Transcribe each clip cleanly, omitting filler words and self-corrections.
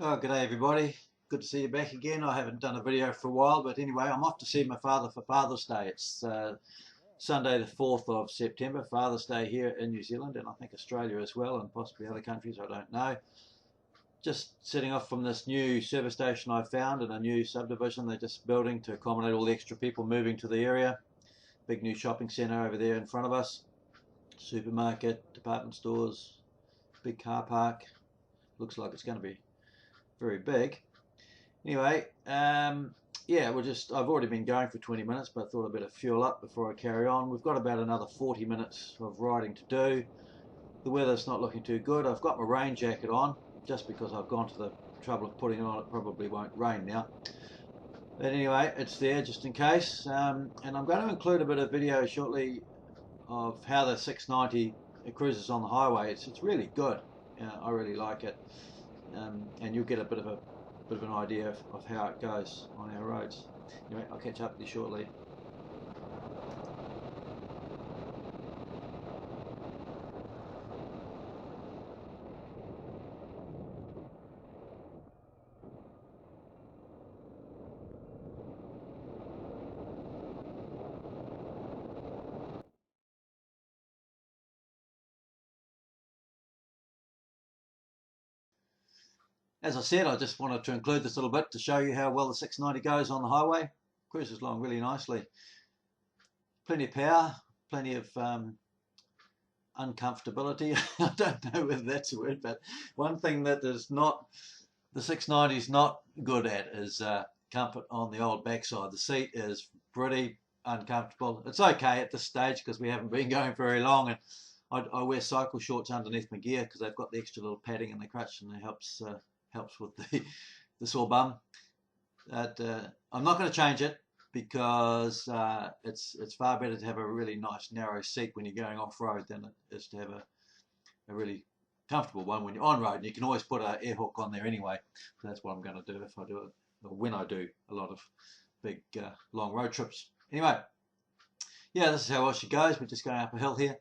Oh, good day everybody. Good to see you back again. I haven't done a video for a while, but anyway, I'm off to see my father for Father's Day. It's Sunday the 4th of September, Father's Day here in New Zealand, and I think Australia as well, and possibly other countries, I don't know. Just setting off from this new service station I found in a new subdivision they're just building to accommodate all the extra people moving to the area. Big new shopping centre over there in front of us. Supermarket, department stores, big car park. Looks like it's going to be very big. Anyway, yeah, I've already been going for 20 minutes, but I thought I'd better fuel up before I carry on. We've got about another 40 minutes of riding to do. The weather's not looking too good. I've got my rain jacket on, just because I've gone to the trouble of putting it on. It probably won't rain now. But anyway, it's there just in case. And I'm going to include a bit of video shortly of how the 690 cruises on the highway. It's really good. I really like it. And you'll get a bit of an idea of how it goes on our roads. Anyway, I'll catch up with you shortly. As I said, I just wanted to include this little bit to show you how well the 690 goes on the highway. Cruises along really nicely. Plenty of power, plenty of uncomfortability. I don't know whether that's a word, but one thing that is not, the 690 is not good at is comfort on the old backside. The seat is pretty uncomfortable. It's okay at this stage because we haven't been going very long, and I wear cycle shorts underneath my gear because they've got the extra little padding in the crutch, and it helps with the sore bum. But I'm not going to change it because it's far better to have a really nice narrow seat when you're going off road than it is to have a really comfortable one when you're on road. And you can always put an air hook on there anyway. So that's what I'm going to do if I do it, or when I do a lot of big long road trips. Anyway, yeah, this is how well she goes. We're just going up a hill here.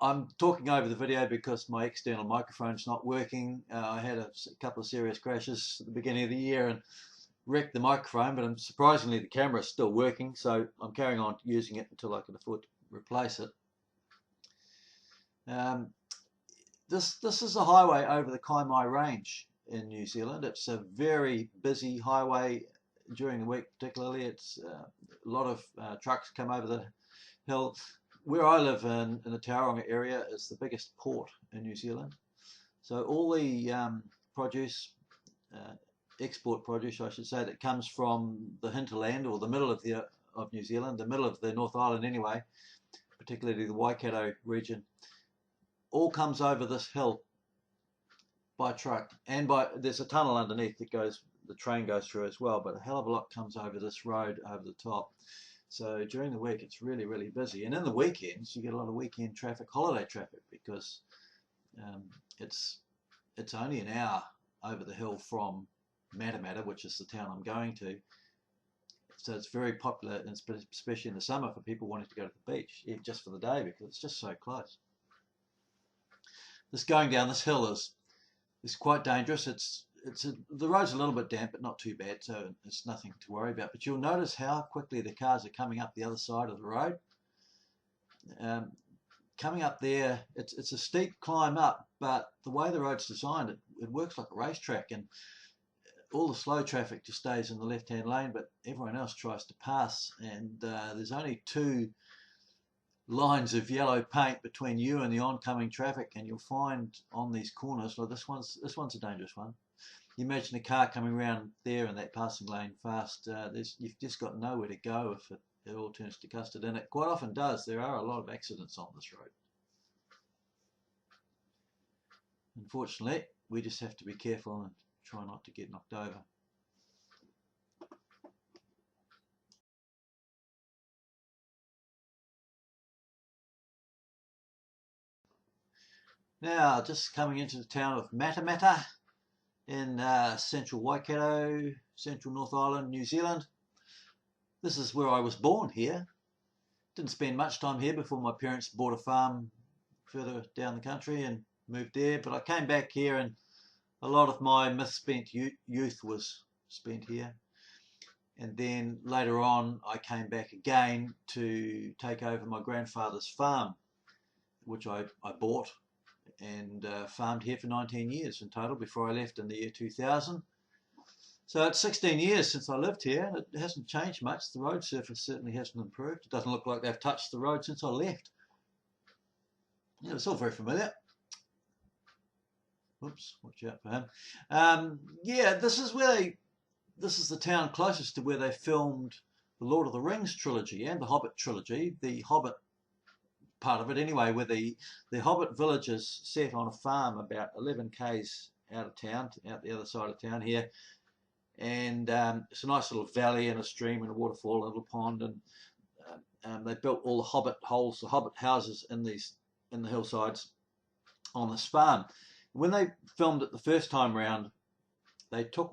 I'm talking over the video because my external microphone's not working. I had a couple of serious crashes at the beginning of the year and wrecked the microphone, but surprisingly the camera is still working, so I'm carrying on using it until I can afford to replace it. This is a highway over the Kaimai Range in New Zealand. It's a very busy highway during the week particularly. It's a lot of trucks come over the hill. Where I live in the Tauranga area is the biggest port in New Zealand. So all the produce, export produce I should say, that comes from the hinterland or the middle of New Zealand, the middle of the North Island anyway, particularly the Waikato region, all comes over this hill by truck, and there's a tunnel underneath that the train goes through as well, but a hell of a lot comes over this road over the top. So during the week it's really, really busy, and in the weekends you get a lot of weekend traffic, holiday traffic, because it's only an hour over the hill from Matamata, which is the town I'm going to. So it's very popular, especially in the summer, for people wanting to go to the beach just for the day because it's just so close. This going down this hill is quite dangerous. The road's a little bit damp, but not too bad, so it's nothing to worry about. But you'll notice how quickly the cars are coming up the other side of the road. Coming up there, it's a steep climb up, but the way the road's designed, it works like a racetrack, and all the slow traffic just stays in the left-hand lane, but everyone else tries to pass, and there's only two lines of yellow paint between you and the oncoming traffic, and you'll find on these corners, like this one's a dangerous one. You imagine a car coming around there in that passing lane fast, you've just got nowhere to go if it all turns to custard, and it quite often does. There are a lot of accidents on this road. Unfortunately, we just have to be careful and try not to get knocked over. Now, just coming into the town of Matamata in central Waikato, central North Island, New Zealand. This is where I was born here. Didn't spend much time here before my parents bought a farm further down the country and moved there, but I came back here and a lot of my misspent youth was spent here. And then later on, I came back again to take over my grandfather's farm, which I bought and farmed here for 19 years in total before I left in the year 2000. So it's 16 years since I lived here. It hasn't changed much. The road surface certainly hasn't improved. It doesn't look like they've touched the road since I left. Yeah, it's all very familiar. Whoops, watch out for him. Yeah, this is the town closest to where they filmed the Lord of the Rings trilogy and the Hobbit trilogy. The Hobbit part of it anyway, where the Hobbit village is set on a farm about 11 k's out of town, out the other side of town here. And it's a nice little valley and a stream and a waterfall, a little pond, and they built all the Hobbit holes, the Hobbit houses in the hillsides on this farm. When they filmed it the first time round, they took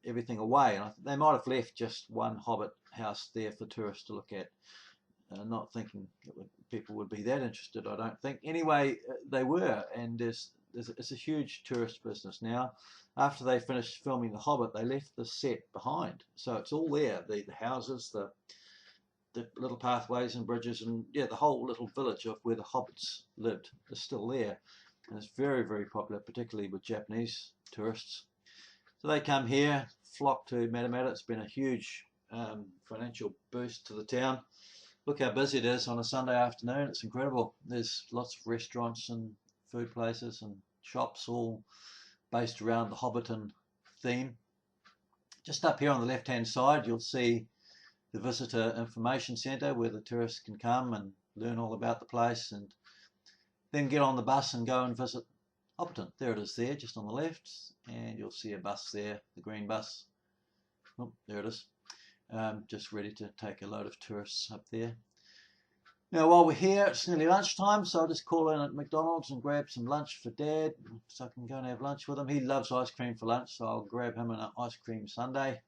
everything away, and they might have left just one Hobbit house there for tourists to look at, not thinking people would be that interested, I don't think. Anyway, they were, and it's a huge tourist business now. After they finished filming The Hobbit, they left the set behind, so it's all there, the houses, the little pathways and bridges, and yeah, the whole little village of where the hobbits lived is still there, and it's very, very popular, particularly with Japanese tourists. So they come here, flock to Matamata. It's been a huge financial boost to the town. Look how busy it is on a Sunday afternoon. It's incredible. There's lots of restaurants and food places and shops all based around the Hobbiton theme. Just up here on the left hand side you'll see the Visitor Information Centre, where the tourists can come and learn all about the place and then get on the bus and go and visit Hobbiton. There it is there, just on the left, and you'll see a bus there, the green bus. Oh, there it is. Just ready to take a load of tourists up there. Now while we're here, it's nearly lunchtime, so I'll just call in at McDonald's and grab some lunch for Dad, so I can go and have lunch with him. He loves ice cream for lunch, so I'll grab him an ice cream sundae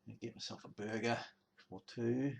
and get myself a burger or two.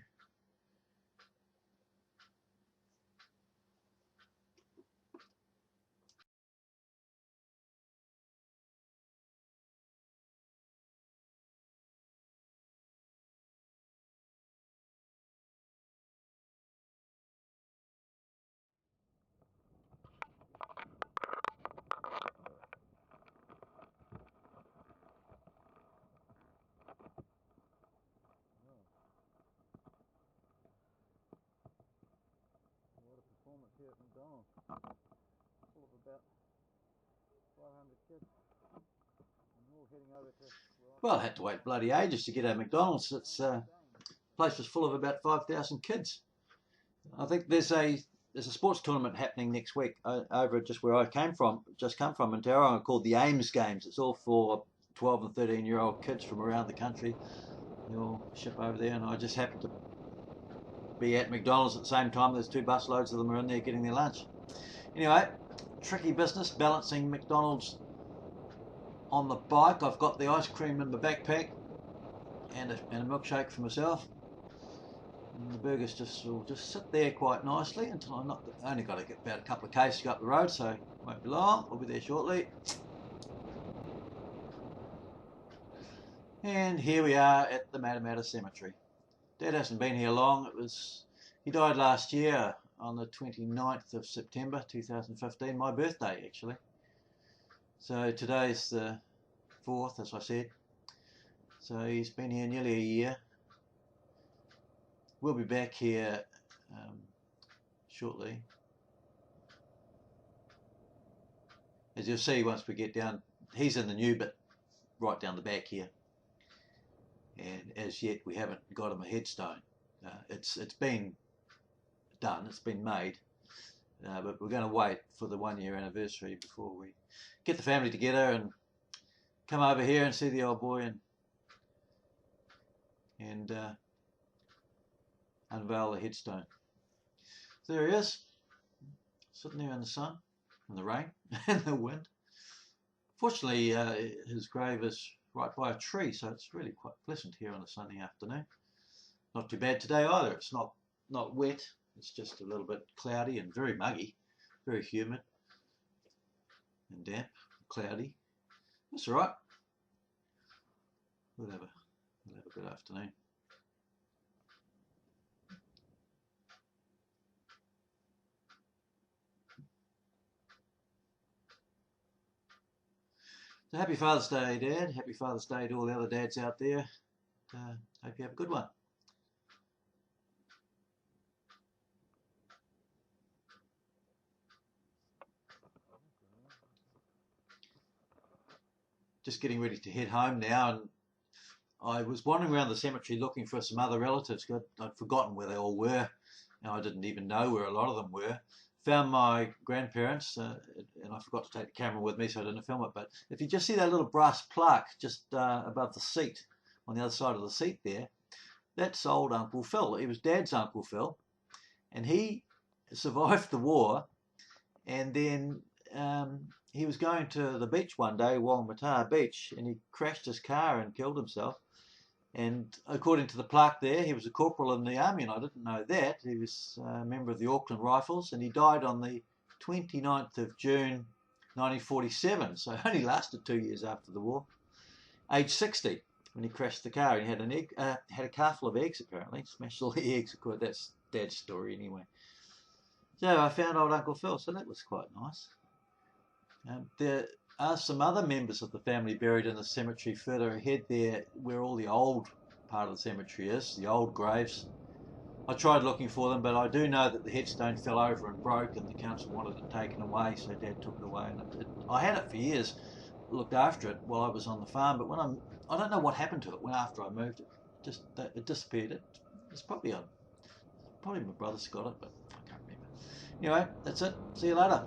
Here at McDonald's, full of about 500 kids, and we're all heading over to... Well, I had to wait bloody ages to get out of McDonald's. It's place was full of about 5,000 kids. I think there's a sports tournament happening next week over just where I come from in Tauranga, called the Ames Games. It's all for 12 and 13-year-old kids from around the country. They all ship over there, and I just happened to be at McDonald's at the same time. There's 2 busloads of them are in there getting their lunch. Anyway, tricky business balancing McDonald's on the bike. I've got the ice cream in my backpack and a milkshake for myself. And the burgers will just sit there quite nicely until I only got to get about a couple of k's to go up the road, so it won't be long. I'll be there shortly. And here we are at the Matamata Cemetery. Dad hasn't been here long. He died last year on the 29th of September 2015, my birthday actually. So today's the 4th, as I said. So he's been here nearly a year. We'll be back here shortly. As you'll see once we get down, he's in the new bit right down the back here. And as yet we haven't got him a headstone. It's been done, it's been made, but we're going to wait for the 1-year anniversary before we get the family together and come over here and see the old boy and unveil the headstone. So there he is, sitting there in the sun, in the rain and the wind. Fortunately, his grave is right by a tree, so it's really quite pleasant here on a sunny afternoon. Not too bad today either. It's not wet, it's just a little bit cloudy and very muggy, very humid and damp. cloudy. That's all right. We'll have a good afternoon. So happy Father's Day, Dad. Happy Father's Day to all the other dads out there. Hope you have a good one. Just getting ready to head home now, and I was wandering around the cemetery looking for some other relatives. I'd forgotten where they all were. I didn't even know where a lot of them were. Found my grandparents, and I forgot to take the camera with me, so I didn't film it. But if you just see that little brass plaque just above the seat, on the other side of the seat there, that's old Uncle Phil. He was Dad's Uncle Phil, and he survived the war, and then he was going to the beach one day, Wangmatar Beach, and he crashed his car and killed himself. And according to the plaque there, he was a corporal in the army, and I didn't know that. He was a member of the Auckland Rifles, and he died on the 29th of June 1947, so only lasted 2 years after the war. Age 60 when he crashed the car. He had had a car full of eggs, apparently. Smashed all the eggs. Of course, that's Dad's story anyway. So I found old Uncle Phil, so that was quite nice. There are some other members of the family buried in the cemetery further ahead there, where all the old part of the cemetery is, the old graves. I tried looking for them, but I do know that the headstone fell over and broke, and the council wanted it taken away, so Dad took it away. And I had it for years, looked after it while I was on the farm, but I don't know what happened to it when after I moved it. It disappeared. It's probably my brother's got it, but I can't remember. Anyway, that's it. See you later.